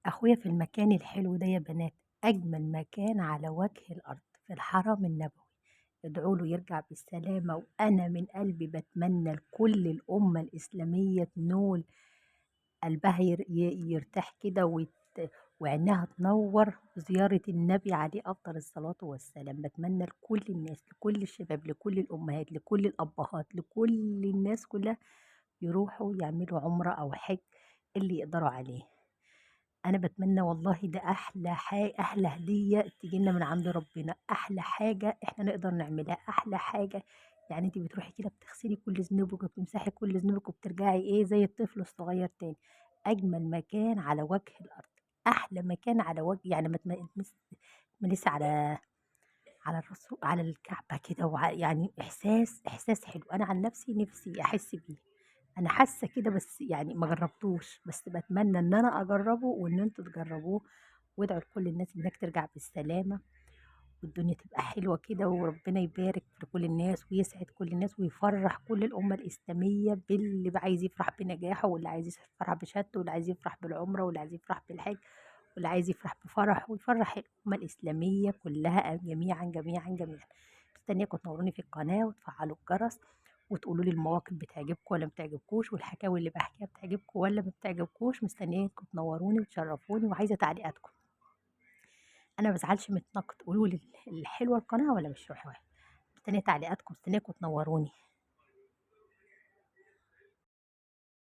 أخويا في المكان الحلو ده يا بنات، أجمل مكان على وجه الأرض في الحرم النبوي. ادعوا له يرجع بالسلامة، وأنا من قلبي بتمنى لكل الأمة الإسلامية تنول قلبها يرتاح كده وعينها تنور بزيارة النبي عليه أفضل الصلاة والسلام. بتمنى لكل الناس، لكل الشباب، لكل الأمهات، لكل الأبهات، لكل الناس كلها يروحوا يعملوا عمرة أو حج اللي يقدروا عليه. أنا باتمنى والله ده أحلى حاجة، أحلى هدية تيجي لنا من عند ربنا، أحلى حاجة إحنا نقدر نعملها، أحلى حاجة. يعني أنتِ بتروحي كده بتغسلي كل ذنوبِك وبتمسحي كل ذنوبِك وبترجعي إيه زي الطفل الصغير تاني. أجمل مكان على وجه الأرض، أحلى مكان على وجه يعني ما تمسي على الرسول على الكعبة كده يعني إحساس حلو. أنا عن نفسي أحس بيه. أنا حاسة كده بس يعني ما جربتوش، بس باتمنى إن أنا أجربه وإن أنتم تجربوه. وادعوا لكل الناس إنك ترجع بالسلامة والدنيا تبقى حلوة كده، وربنا يبارك في كل الناس ويسعد كل الناس ويفرح كل الأمة الإسلامية باللي عايز يفرح بنجاحه، واللي عايز يفرح بشهادته، واللي عايز يفرح بالعمرة، واللي عايز يفرح بالحج، واللي عايز يفرح بفرح، ويفرح الأمة الإسلامية كلها جميعا جميعا جميعا. مستنياكم تنوروني في القناة وتفعلوا الجرس وتقولوا لي المواقف بتعجبكم ولا ما بتعجبكوش، والحكاوي اللي بحكيها بتعجبكم ولا ما بتعجبكوش. مستنياكم تنوروني وتشرفوني وعايزة تعليقاتكم. انا ما بزعلش من النقد، قولوا لي الحلوه القناه ولا مش حلوه. مستنيه تعليقاتكم، مستنياكم تنوروني.